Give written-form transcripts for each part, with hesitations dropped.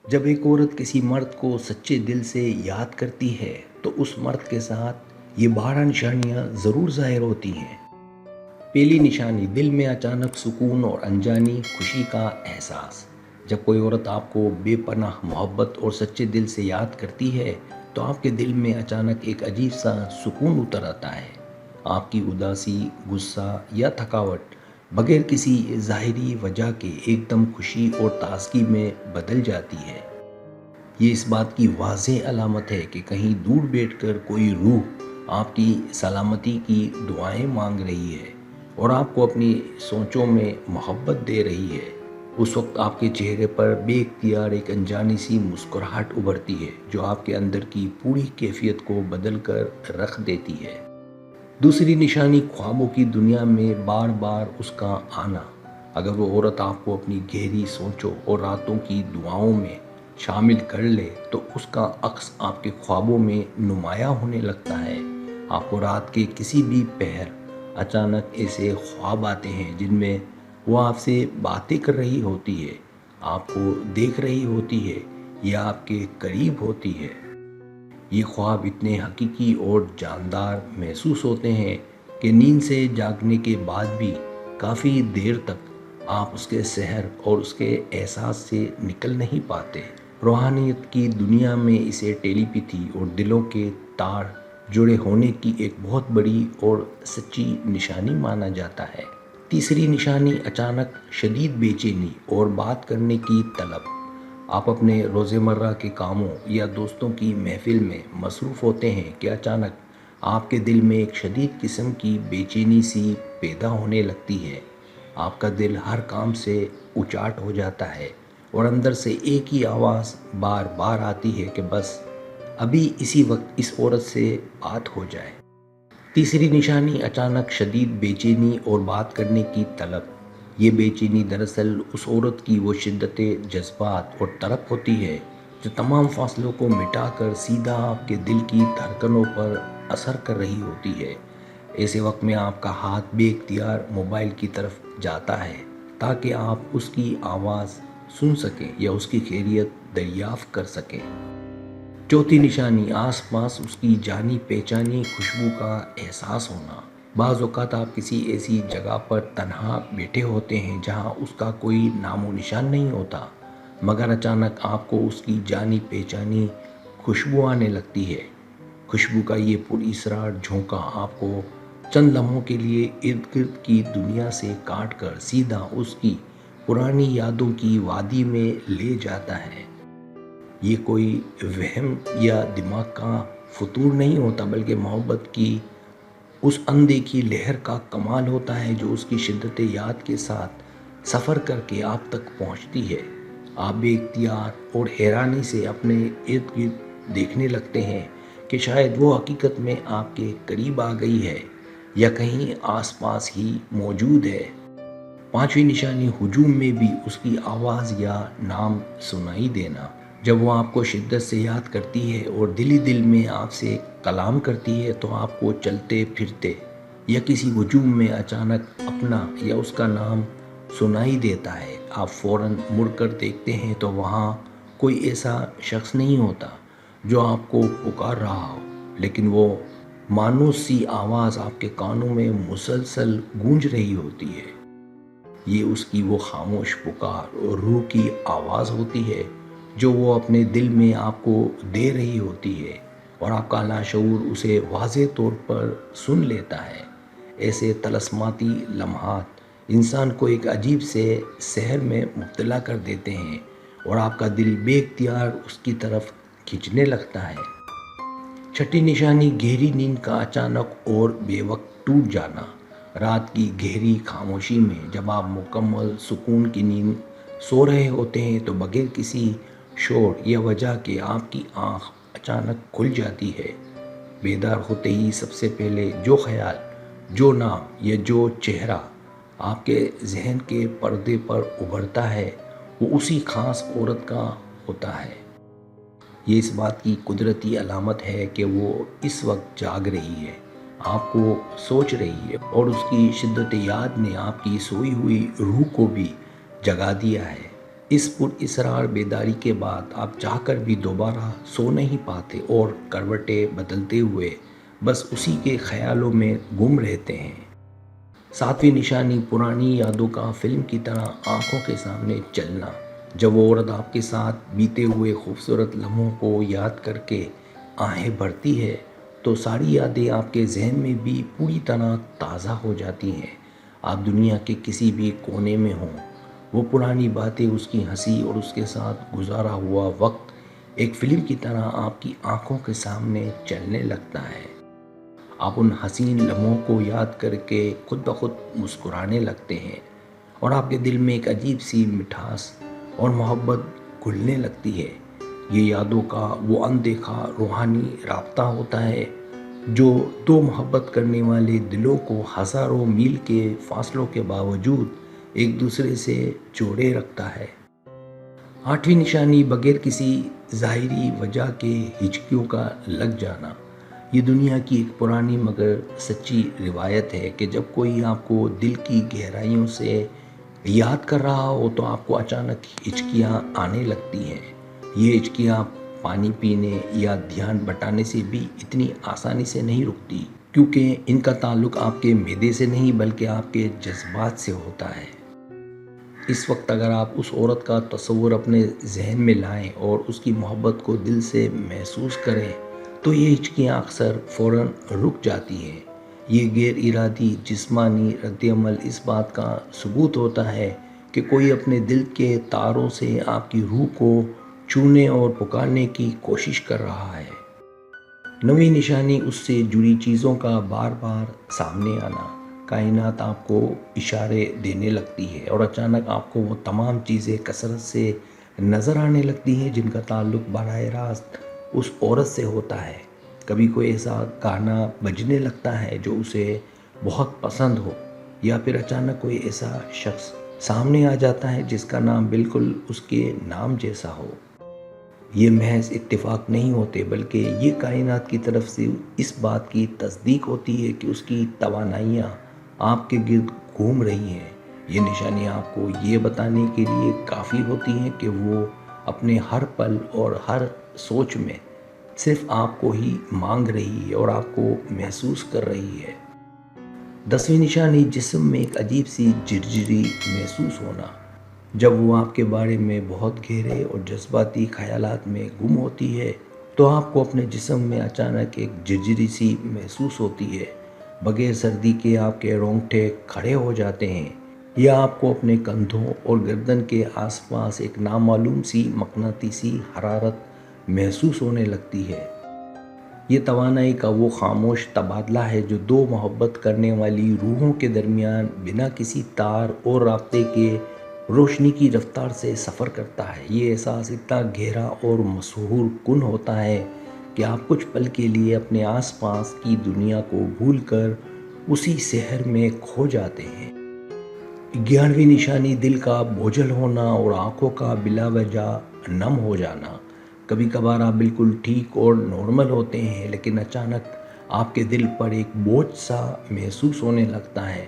جب ایک عورت کسی مرد کو سچے دل سے یاد کرتی ہے تو اس مرد کے ساتھ یہ 12 نشانیاں ضرور ظاہر ہوتی ہیں۔ پہلی نشانی، دل میں اچانک سکون اور انجانی خوشی کا احساس۔ جب کوئی عورت آپ کو بے پناہ محبت اور سچے دل سے یاد کرتی ہے تو آپ کے دل میں اچانک ایک عجیب سا سکون اتر آتا ہے۔ آپ کی اداسی، غصہ یا تھکاوٹ بغیر کسی ظاہری وجہ کے ایک دم خوشی اور تازگی میں بدل جاتی ہے۔ یہ اس بات کی واضح علامت ہے کہ کہیں دور بیٹھ کر کوئی روح آپ کی سلامتی کی دعائیں مانگ رہی ہے اور آپ کو اپنی سوچوں میں محبت دے رہی ہے۔ اس وقت آپ کے چہرے پر بے اختیار ایک انجانی سی مسکراہٹ ابھرتی ہے جو آپ کے اندر کی پوری کیفیت کو بدل کر رکھ دیتی ہے۔ دوسری نشانی، خوابوں کی دنیا میں بار بار اس کا آنا۔ اگر وہ عورت آپ کو اپنی گہری سوچوں اور راتوں کی دعاؤں میں شامل کر لے تو اس کا عکس آپ کے خوابوں میں نمایاں ہونے لگتا ہے۔ آپ کو رات کے کسی بھی پہر اچانک ایسے خواب آتے ہیں جن میں وہ آپ سے باتیں کر رہی ہوتی ہے، آپ کو دیکھ رہی ہوتی ہے یا آپ کے قریب ہوتی ہے۔ یہ خواب اتنے حقیقی اور جاندار محسوس ہوتے ہیں کہ نیند سے جاگنے کے بعد بھی کافی دیر تک آپ اس کے سحر اور اس کے احساس سے نکل نہیں پاتے۔ روحانیت کی دنیا میں اسے ٹیلی پیتھی اور دلوں کے تار جڑے ہونے کی ایک بہت بڑی اور سچی نشانی مانا جاتا ہے۔ تیسری نشانی، اچانک شدید بے چینی اور بات کرنے کی طلب۔ آپ اپنے روزمرہ کے کاموں یا دوستوں کی محفل میں مصروف ہوتے ہیں کہ اچانک آپ کے دل میں ایک شدید قسم کی بے چینی سی پیدا ہونے لگتی ہے۔ آپ کا دل ہر کام سے اچاٹ ہو جاتا ہے اور اندر سے ایک ہی آواز بار بار آتی ہے کہ بس ابھی اسی وقت اس عورت سے بات ہو جائے۔ تیسری نشانی، اچانک شدید بے چینی اور بات کرنے کی طلب۔ یہ بے چینی دراصل اس عورت کی وہ شدت جذبات اور طلب ہوتی ہے جو تمام فاصلوں کو مٹا کر سیدھا آپ کے دل کی دھڑکنوں پر اثر کر رہی ہوتی ہے۔ ایسے وقت میں آپ کا ہاتھ بے اختیار موبائل کی طرف جاتا ہے تاکہ آپ اس کی آواز سن سکیں یا اس کی خیریت دریافت کر سکیں۔ چوتھی نشانی، آس پاس اس کی جانی پہچانی خوشبو کا احساس ہونا۔ بعض اوقات آپ کسی ایسی جگہ پر تنہا بیٹھے ہوتے ہیں جہاں اس کا کوئی نام و نشان نہیں ہوتا، مگر اچانک آپ کو اس کی جانی پہچانی خوشبو آنے لگتی ہے۔ خوشبو کا یہ پر اسرار جھونکا آپ کو چند لمحوں کے لیے ارد گرد کی دنیا سے کاٹ کر سیدھا اس کی پرانی یادوں کی وادی میں لے جاتا ہے۔ یہ کوئی وہم یا دماغ کا فطور نہیں ہوتا بلکہ محبت کی اس اندیکھی لہر کا کمال ہوتا ہے جو اس کی شدت یاد کے ساتھ سفر کر کے آپ تک پہنچتی ہے۔ آپ بے اختیار اور حیرانی سے اپنے ارد گرد دیکھنے لگتے ہیں کہ شاید وہ حقیقت میں آپ کے قریب آ گئی ہے یا کہیں آس پاس ہی موجود ہے۔ پانچویں نشانی، ہجوم میں بھی اس کی آواز یا نام سنائی دینا۔ جب وہ آپ کو شدت سے یاد کرتی ہے اور دل ہی دل میں آپ سے کلام کرتی ہے تو آپ کو چلتے پھرتے یا کسی ہجوم میں اچانک اپنا یا اس کا نام سنائی دیتا ہے۔ آپ فوراً مڑ کر دیکھتے ہیں تو وہاں کوئی ایسا شخص نہیں ہوتا جو آپ کو پکار رہا ہو، لیکن وہ مانوس سی آواز آپ کے کانوں میں مسلسل گونج رہی ہوتی ہے۔ یہ اس کی وہ خاموش پکار اور روح کی آواز ہوتی ہے جو وہ اپنے دل میں آپ کو دے رہی ہوتی ہے اور آپ کا لاشعور اسے واضح طور پر سن لیتا ہے۔ ایسے طلسماتی لمحات انسان کو ایک عجیب سے سحر میں مبتلا کر دیتے ہیں اور آپ کا دل بے اختیار اس کی طرف کھنچنے لگتا ہے۔ چھٹی نشانی، گہری نیند کا اچانک اور بے وقت ٹوٹ جانا۔ رات کی گہری خاموشی میں جب آپ مکمل سکون کی نیند سو رہے ہوتے ہیں تو بغیر کسی شور یا وجہ کے آپ کی آنکھ اچانک کھل جاتی ہے۔ بیدار ہوتے ہی سب سے پہلے جو خیال، جو نام یا جو چہرہ آپ کے ذہن کے پردے پر ابھرتا ہے وہ اسی خاص عورت کا ہوتا ہے۔ یہ اس بات کی قدرتی علامت ہے کہ وہ اس وقت جاگ رہی ہے، آپ کو سوچ رہی ہے اور اس کی شدت یاد نے آپ کی سوئی ہوئی روح کو بھی جگا دیا ہے۔ اس پر اسرار بیداری کے بعد آپ چاہ کر بھی دوبارہ سو نہیں پاتے اور کروٹیں بدلتے ہوئے بس اسی کے خیالوں میں گم رہتے ہیں۔ ساتویں نشانی پرانی یادوں کا فلم کی طرح آنکھوں کے سامنے چلنا۔ جب وہ عورت آپ کے ساتھ بیتے ہوئے خوبصورت لمحوں کو یاد کر کے آہیں بھرتی ہے تو ساری یادیں آپ کے ذہن میں بھی پوری طرح تازہ ہو جاتی ہیں۔ آپ دنیا کے کسی بھی کونے میں ہوں، وہ پرانی باتیں، اس کی ہنسی اور اس کے ساتھ گزارا ہوا وقت ایک فلم کی طرح آپ کی آنکھوں کے سامنے چلنے لگتا ہے۔ آپ ان حسین لمحوں کو یاد کر کے خود بخود مسکرانے لگتے ہیں اور آپ کے دل میں ایک عجیب سی مٹھاس اور محبت گھلنے لگتی ہے۔ یہ یادوں کا وہ اندیکھا روحانی رابطہ ہوتا ہے جو دو محبت کرنے والے دلوں کو ہزاروں میل کے فاصلوں کے باوجود ایک دوسرے سے جوڑے رکھتا ہے۔ آٹھویں نشانی بغیر کسی ظاہری وجہ کے ہچکیوں کا لگ جانا۔ یہ دنیا کی ایک پرانی مگر سچی روایت ہے کہ جب کوئی آپ کو دل کی گہرائیوں سے یاد کر رہا ہو تو آپ کو اچانک ہچکیاں آنے لگتی ہیں۔ یہ ہچکیاں پانی پینے یا دھیان بٹانے سے بھی اتنی آسانی سے نہیں رکتی، کیونکہ ان کا تعلق آپ کے معدے سے نہیں بلکہ آپ کے جذبات سے ہوتا ہے۔ اس وقت اگر آپ اس عورت کا تصور اپنے ذہن میں لائیں اور اس کی محبت کو دل سے محسوس کریں تو یہ ہچکیاں اکثر فوراً رک جاتی ہیں۔ یہ غیر ارادی جسمانی رد عمل اس بات کا ثبوت ہوتا ہے کہ کوئی اپنے دل کے تاروں سے آپ کی روح کو چھونے اور پکارنے کی کوشش کر رہا ہے۔ نویں نشانی اس سے جڑی چیزوں کا بار بار سامنے آنا۔ کائنات آپ کو اشارے دینے لگتی ہے اور اچانک آپ کو وہ تمام چیزیں کثرت سے نظر آنے لگتی ہیں جن کا تعلق براہ راست اس عورت سے ہوتا ہے۔ کبھی کوئی ایسا گانا بجنے لگتا ہے جو اسے بہت پسند ہو، یا پھر اچانک کوئی ایسا شخص سامنے آ جاتا ہے جس کا نام بالکل اس کے نام جیسا ہو۔ یہ محض اتفاق نہیں ہوتے بلکہ یہ کائنات کی طرف سے اس بات کی تصدیق ہوتی ہے کہ اس کی توانائیاں آپ کے گرد گھوم رہی ہیں۔ یہ نشانی آپ کو یہ بتانے کے لیے کافی ہوتی ہیں کہ وہ اپنے ہر پل اور ہر سوچ میں صرف آپ کو ہی مانگ رہی ہے اور آپ کو محسوس کر رہی ہے۔ 10ویں نشانی جسم میں ایک عجیب سی جھرجھری محسوس ہونا۔ جب وہ آپ کے بارے میں بہت گہرے اور جذباتی خیالات میں گم ہوتی ہے تو آپ کو اپنے جسم میں اچانک ایک جھرجھری سی محسوس ہوتی ہے۔ بغیر سردی کے آپ کے رونگٹے کھڑے ہو جاتے ہیں یا آپ کو اپنے کندھوں اور گردن کے آس پاس ایک نامعلوم سی مقناطیسی حرارت محسوس ہونے لگتی ہے۔ یہ توانائی کا وہ خاموش تبادلہ ہے جو دو محبت کرنے والی روحوں کے درمیان بنا کسی تار اور رابطے کے روشنی کی رفتار سے سفر کرتا ہے۔ یہ احساس اتنا گہرا اور مسحور کن ہوتا ہے کہ آپ کچھ پل کے لیے اپنے آس پاس کی دنیا کو بھول کر اسی سحر میں کھو جاتے ہیں۔ 11ویں نشانی دل کا بوجھل ہونا اور آنکھوں کا بلا وجہ نم ہو جانا۔ کبھی کبھار آپ بالکل ٹھیک اور نارمل ہوتے ہیں لیکن اچانک آپ کے دل پر ایک بوجھ سا محسوس ہونے لگتا ہے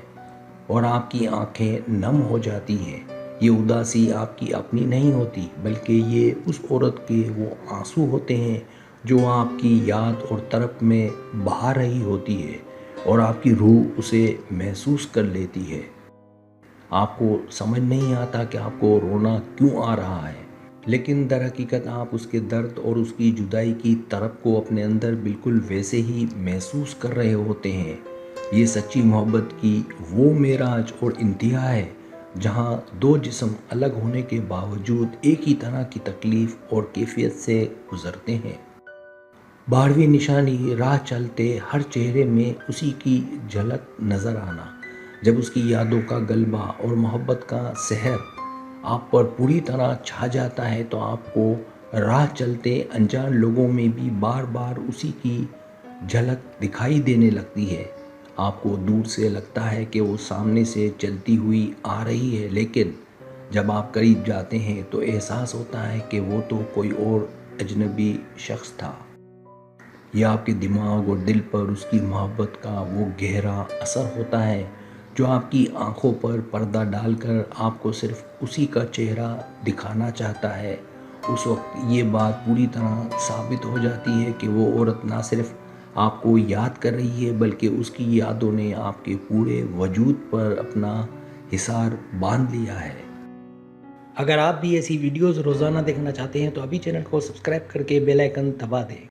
اور آپ کی آنکھیں نم ہو جاتی ہیں۔ یہ اداسی آپ کی اپنی نہیں ہوتی بلکہ یہ اس عورت کے وہ آنسو ہوتے ہیں جو آپ کی یاد اور طرف میں بہا رہی ہوتی ہے اور آپ کی روح اسے محسوس کر لیتی ہے۔ آپ کو سمجھ نہیں آتا کہ آپ کو رونا کیوں آ رہا ہے، لیکن در حقیقت آپ اس کے درد اور اس کی جدائی کی طرف کو اپنے اندر بالکل ویسے ہی محسوس کر رہے ہوتے ہیں۔ یہ سچی محبت کی وہ معراج اور انتہا ہے جہاں دو جسم الگ ہونے کے باوجود ایک ہی طرح کی تکلیف اور کیفیت سے گزرتے ہیں۔ 12ویں نشانی راہ چلتے ہر چہرے میں اسی کی جھلک نظر آنا۔ جب اس کی یادوں کا غلبہ اور محبت کا سحر آپ پر پوری طرح چھا جاتا ہے تو آپ کو راہ چلتے انجان لوگوں میں بھی بار بار اسی کی جھلک دکھائی دینے لگتی ہے۔ آپ کو دور سے لگتا ہے کہ وہ سامنے سے چلتی ہوئی آ رہی ہے، لیکن جب آپ قریب جاتے ہیں تو احساس ہوتا ہے کہ وہ تو کوئی اور اجنبی شخص تھا۔ یہ آپ کے دماغ اور دل پر اس کی محبت کا وہ گہرا اثر ہوتا ہے جو آپ کی آنکھوں پر پردہ ڈال کر آپ کو صرف اسی کا چہرہ دکھانا چاہتا ہے، اس وقت یہ بات پوری طرح ثابت ہو جاتی ہے کہ وہ عورت نہ صرف آپ کو یاد کر رہی ہے بلکہ اس کی یادوں نے آپ کے پورے وجود پر اپنا حصار باندھ لیا ہے۔ اگر آپ بھی ایسی ویڈیوز روزانہ دیکھنا چاہتے ہیں تو ابھی چینل کو سبسکرائب کر کے بیل آئیکن دبا دیں۔